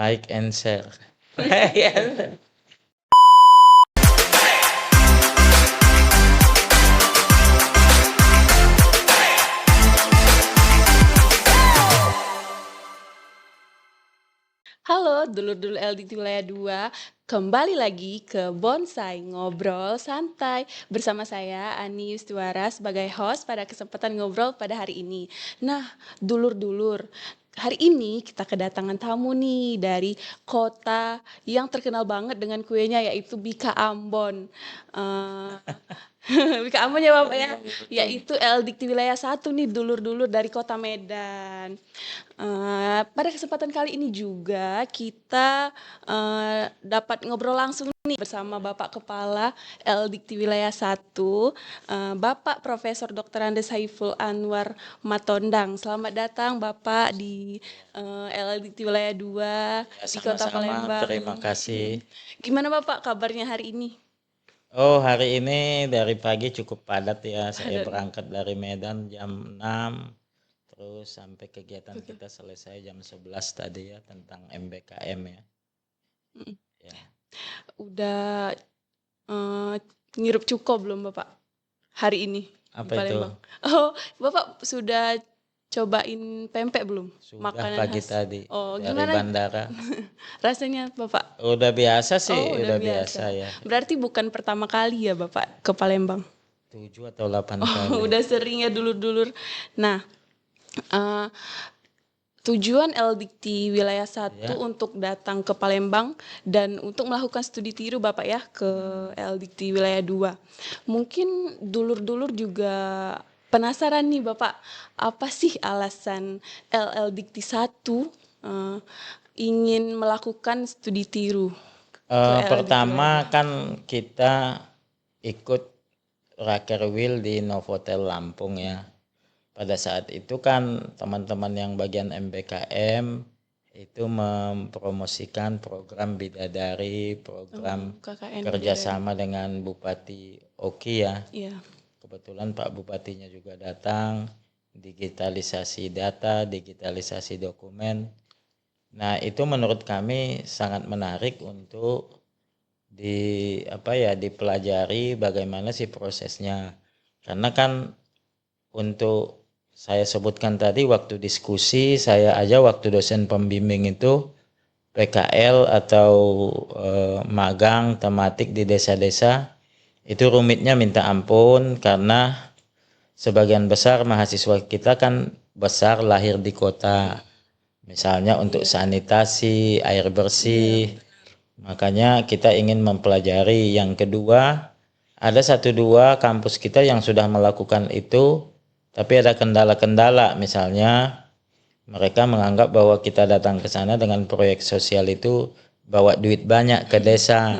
like and share. Halo, dulur-dulur LDT Wilayah 2, kembali lagi ke Bonsai Ngobrol Santai bersama saya Ani Yustiwara sebagai host pada kesempatan ngobrol pada hari ini. Nah, dulur-dulur, hari ini kita kedatangan tamu nih dari kota yang terkenal banget dengan kuenya yaitu Bika Ambon. Eh, Bika Ambon ya Bapak ya, yaitu LDT Wilayah 1 nih dulur-dulur dari kota Medan. Pada kesempatan kali ini juga kita dapat ngobrol langsung nih bersama Bapak Kepala LDikti Wilayah 1, Bapak Profesor Dr. Andes Saiful Anwar Matondang. Selamat datang Bapak di LDikti Wilayah 2 Ya, di Kota sama-sama, Palembang. terima kasih. Gimana Bapak kabarnya hari ini? Oh, hari ini dari pagi cukup padat ya. Saya berangkat dari Medan jam 6, terus sampai kegiatan kita selesai jam 11 tadi ya, tentang MBKM ya. Ya. Udah ngirup cuko belum Bapak hari ini Apa di Palembang? Oh, Bapak sudah cobain pempek belum? Sudah Makanan pagi khas. tadi Oh, dari gimana bandara. rasanya Bapak? Udah biasa sih, Oh, udah udah biasa. biasa ya. Berarti bukan pertama kali ya Bapak ke Palembang? 7 atau 8 Oh, kali. udah sering ya dulur-dulur. Nah, eh, tujuan LDikti Wilayah 1 Ya. untuk datang ke Palembang dan untuk melakukan studi tiru Bapak ya ke LDikti Wilayah 2. Mungkin dulur-dulur juga penasaran nih Bapak, apa sih alasan LLDikti 1 ingin melakukan studi tiru ke LLDikti Pertama Wilayah 2? kan kita ikut Rakerwil di Novotel Lampung ya. Pada saat itu kan teman-teman yang bagian MBKM itu mempromosikan program Bidadari, program KKN kerjasama dengan Bupati Oki ya. Iya. Kebetulan Pak Bupatinya juga datang, digitalisasi data, digitalisasi dokumen. Nah, itu menurut kami sangat menarik untuk dipelajari bagaimana sih prosesnya. Karena kan untuk saya sebutkan tadi waktu diskusi, saya aja waktu dosen pembimbing itu PKL atau magang tematik di desa-desa itu rumitnya minta ampun karena sebagian besar mahasiswa kita kan besar lahir di kota. Misalnya untuk sanitasi, air bersih. Makanya kita ingin mempelajari. Yang kedua, ada 1-2 kampus kita yang sudah melakukan itu, tapi ada kendala-kendala. Misalnya mereka menganggap bahwa kita datang ke sana dengan proyek sosial itu bawa duit banyak ke desa.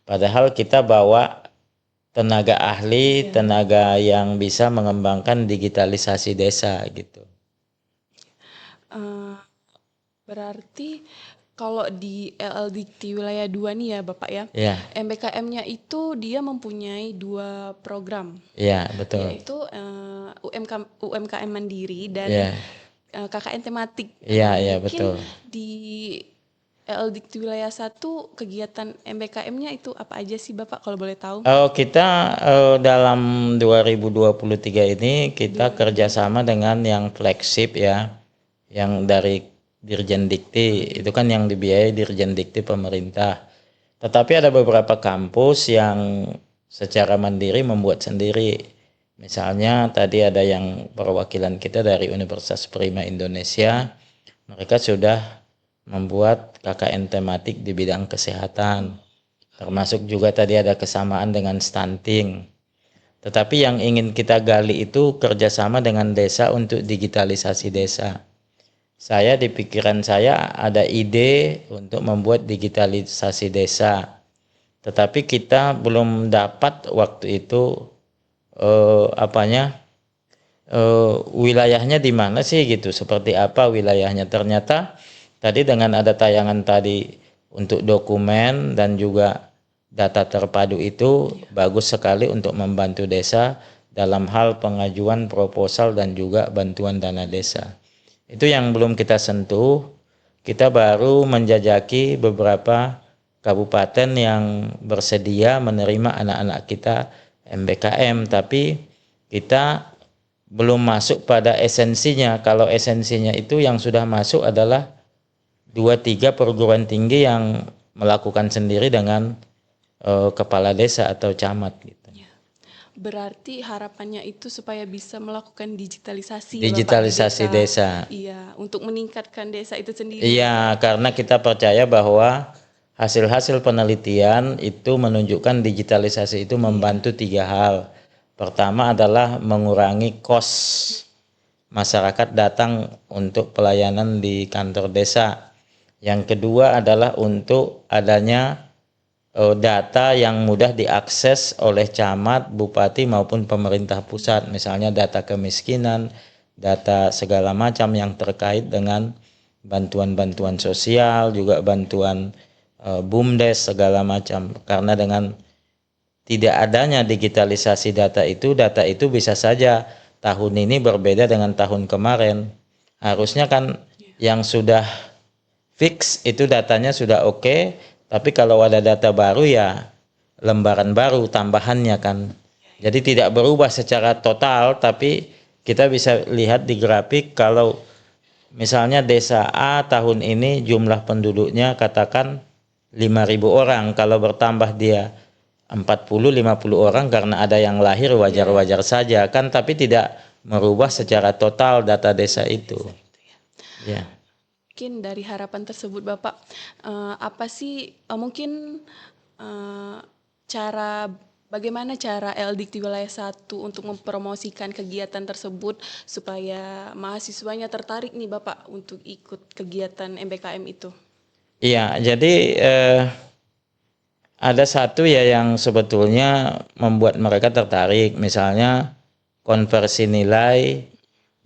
Padahal kita bawa tenaga ahli, tenaga yang bisa mengembangkan digitalisasi desa gitu. Berarti kalau di LLDikti Wilayah 2 nih ya Bapak ya, Ya, MBKM-nya itu dia mempunyai 2 program, ya betul. yaitu UMKM Mandiri dan Ya, KKN Tematik. iya, iya Mungkin betul. di LLDikti Wilayah 1 kegiatan MBKM-nya itu apa aja sih Bapak kalau boleh tahu? Kita dalam 2023 ini kita kerjasama dengan yang flagship ya, yang dari Dirjen Dikti, itu kan yang dibiayai Dirjen Dikti pemerintah. Tetapi ada beberapa kampus yang secara mandiri membuat sendiri. Misalnya tadi ada yang perwakilan kita dari Universitas Prima Indonesia, mereka sudah membuat KKN tematik di bidang kesehatan. Termasuk juga tadi ada kesamaan dengan stunting. Tetapi yang ingin kita gali itu kerjasama dengan desa untuk digitalisasi desa. Saya di pikiran saya ada ide untuk membuat digitalisasi desa. Tetapi kita belum dapat waktu itu wilayahnya di mana sih gitu, seperti apa wilayahnya. Ternyata tadi dengan ada tayangan tadi untuk dokumen dan juga data terpadu itu bagus sekali untuk membantu desa dalam hal pengajuan proposal dan juga bantuan dana desa. Itu yang belum kita sentuh. kita baru menjajaki beberapa kabupaten yang bersedia menerima anak-anak kita MBKM, tapi kita belum masuk pada esensinya. Kalau esensinya itu yang sudah masuk adalah 2-3 perguruan tinggi yang melakukan sendiri dengan kepala desa atau camat gitu. Ya. Berarti harapannya itu supaya bisa melakukan digitalisasi ya Bapak, di Digitalisasi desa. Iya, untuk meningkatkan desa itu sendiri. Iya, karena kita percaya bahwa hasil-hasil penelitian itu menunjukkan digitalisasi itu membantu 3 hal. Pertama adalah mengurangi kos masyarakat datang untuk pelayanan di kantor desa. Yang kedua adalah untuk adanya data yang mudah diakses oleh camat, bupati maupun pemerintah pusat. Misalnya data kemiskinan, data segala macam yang terkait dengan bantuan-bantuan sosial, juga bantuan BUMDes segala macam. Karena dengan tidak adanya digitalisasi data itu bisa saja tahun ini berbeda dengan tahun kemarin. Harusnya kan yang sudah fix itu datanya sudah oke, tapi kalau ada data baru ya lembaran baru tambahannya kan. Jadi tidak berubah secara total, tapi kita bisa lihat di grafik kalau misalnya desa A tahun ini jumlah penduduknya katakan 5.000 orang, kalau bertambah dia 40-50 orang karena ada yang lahir wajar-wajar saja kan, tapi tidak merubah secara total data desa itu. Ya. Mungkin dari harapan tersebut Bapak, apa sih mungkin bagaimana cara LDikti Wilayah 1 untuk mempromosikan kegiatan tersebut supaya mahasiswanya tertarik nih Bapak untuk ikut kegiatan MBKM itu? Iya, jadi ada satu ya yang sebetulnya membuat mereka tertarik, misalnya konversi nilai.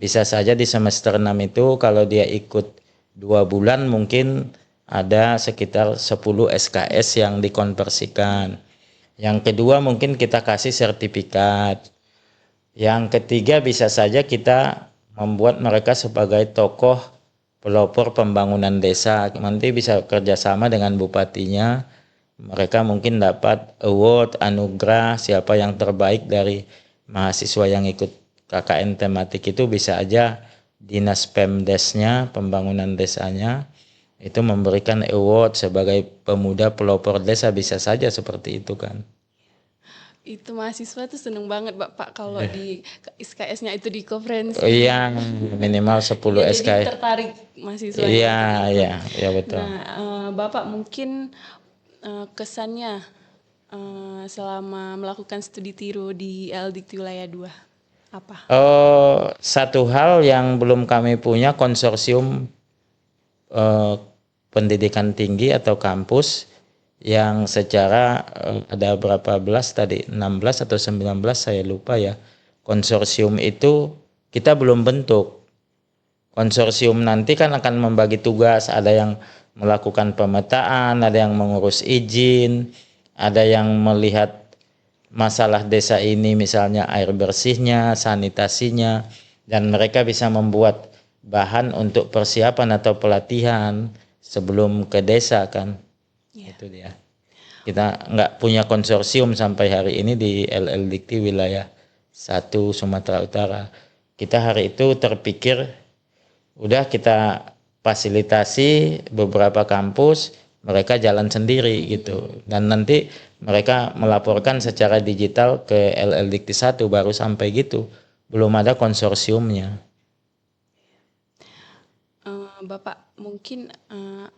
Bisa saja di semester 6 itu kalau dia ikut 2 bulan mungkin ada sekitar 10 SKS yang dikonversikan. Yang kedua mungkin kita kasih sertifikat. Yang ketiga bisa saja kita membuat mereka sebagai tokoh pelopor pembangunan desa. Nanti bisa kerjasama dengan bupatinya. Mereka mungkin dapat award, anugerah, siapa yang terbaik dari mahasiswa yang ikut KKN tematik itu bisa aja dinas Pemdesnya, pembangunan desanya, itu memberikan award sebagai pemuda pelopor desa, bisa saja seperti itu kan. Itu mahasiswa tuh seneng banget Bapak kalau di SKS-nya itu di konferensi. Iya, minimal 10 Ya, SKS. jadi tertarik mahasiswanya. Iya betul. Nah, Bapak mungkin kesannya selama melakukan studi tiru di LDikti Wilayah 2 apa? Satu hal yang belum kami punya konsorsium pendidikan tinggi atau kampus yang secara ada berapa belas tadi, 16 atau 19 saya lupa ya. Konsorsium itu kita belum bentuk. Konsorsium nanti kan akan membagi tugas, ada yang melakukan pemetaan, ada yang mengurus izin, ada yang melihat masalah desa ini misalnya air bersihnya, sanitasinya, dan mereka bisa membuat bahan untuk persiapan atau pelatihan sebelum ke desa kan. Itu dia. Kita nggak punya konsorsium sampai hari ini di LLDikti Wilayah 1 Sumatera Utara. Kita hari itu terpikir udah kita fasilitasi beberapa kampus, mereka jalan sendiri gitu. Dan nanti mereka melaporkan secara digital ke LLDikti 1 baru sampai gitu. Belum ada konsorsiumnya. Bapak mungkin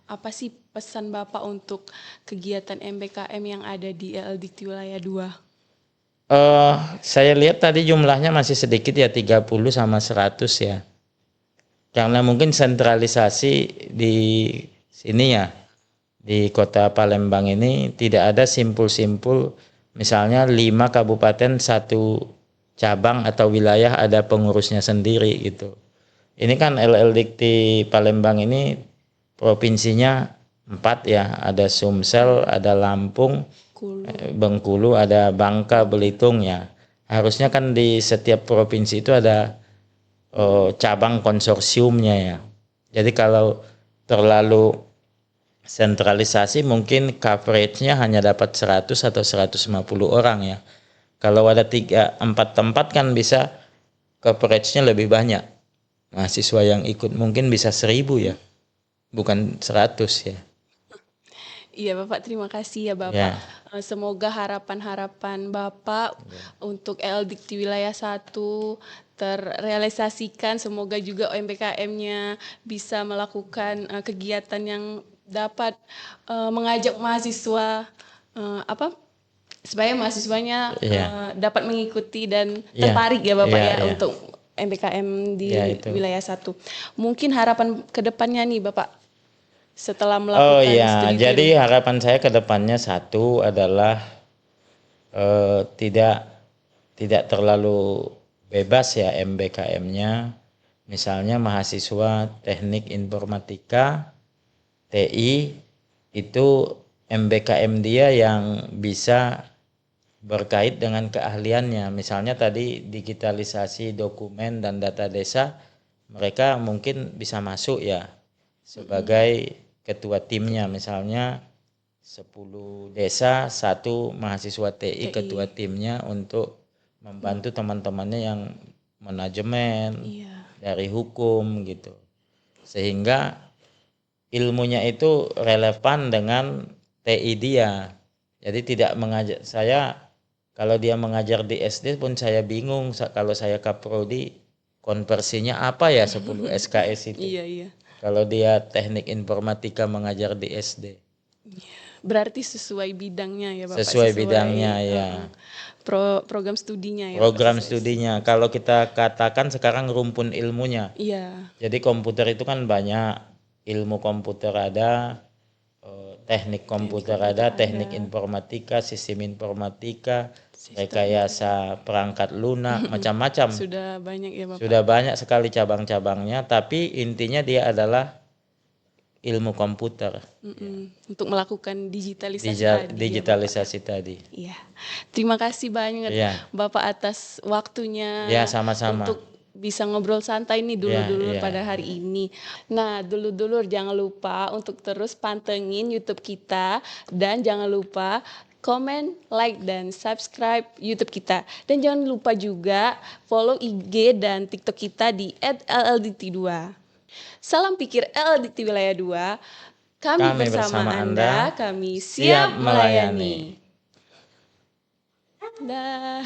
apa sih pesan Bapak untuk kegiatan MBKM yang ada di LDikti Wilayah 2? Saya lihat tadi jumlahnya masih sedikit ya, 30 sama 100 ya. Karena mungkin sentralisasi di sini ya, di kota Palembang ini tidak ada simpul-simpul, misalnya 5 kabupaten 1 cabang atau wilayah ada pengurusnya sendiri gitu. Ini kan LLDikti Palembang ini provinsinya 4 ya, ada Sumsel, ada Lampung, Bengkulu, ada Bangka, Belitung ya. Harusnya kan di setiap provinsi itu ada cabang konsorsiumnya ya. Jadi kalau terlalu sentralisasi, mungkin coverage-nya hanya dapat 100 atau 150 orang ya. Kalau ada 3-4 tempat kan bisa coverage-nya lebih banyak. Mahasiswa yang ikut mungkin bisa 1000 ya, bukan 100 ya. Iya Bapak, terima kasih ya Bapak. Ya, Semoga harapan-harapan Bapak untuk LDIKT Wilayah 1 terrealisasikan. Semoga juga OMBKM-nya bisa melakukan kegiatan yang dapat mengajak mahasiswa supaya mahasiswanya ya, dapat mengikuti dan ya, tertarik ya Bapak ya, ya ya, untuk MBKM di ya itu. wilayah 1. Mungkin harapan kedepannya nih Bapak setelah Oh melakukan ya, studi tour. jadi harapan saya ke depannya satu adalah tidak terlalu bebas ya MBKM-nya. Misalnya mahasiswa teknik informatika, TI, itu MBKM dia yang bisa berkait dengan keahliannya. Misalnya tadi digitalisasi dokumen dan data desa, mereka mungkin bisa masuk ya sebagai ketua timnya. Misalnya 10 desa, satu mahasiswa TI ketua timnya untuk membantu teman-temannya yang manajemen, Iya. dari hukum gitu. Sehingga ilmunya itu relevan dengan TI dia. Jadi tidak mengajar saya, kalau dia mengajar di SD pun saya bingung kalau saya kaprodi konversinya apa ya 10 SKS itu. Iya, iya. Kalau dia teknik informatika mengajar di SD. Berarti sesuai bidangnya ya Bapak, Sesuai bidangnya ya. program studinya ya Bapak. Program studinya. Kalau kita katakan sekarang rumpun ilmunya. Iya, Jadi komputer itu kan banyak, ilmu komputer ada, teknik komputer ada, teknik informatika, sistem informatika, rekayasa perangkat lunak, macam-macam. sudah banyak ya Bapak. Sudah banyak sekali cabang-cabangnya, tapi intinya dia adalah ilmu komputer, Untuk melakukan digitalisasi tadi ya Bapak. digitalisasi tadi. Iya. Terima kasih banyak Iya. Bapak atas waktunya Ya, sama-sama. untuk bisa ngobrol santai nih dulur-dulur Iya. pada hari ini. Nah, dulur-dulur jangan lupa untuk terus pantengin YouTube kita dan jangan lupa komen, like, dan subscribe YouTube kita. Dan jangan lupa juga follow IG dan TikTok kita di @LLDT2. Salam pikir LLDT Wilayah 2. Kami bersama Anda, kami siap melayani. Dah.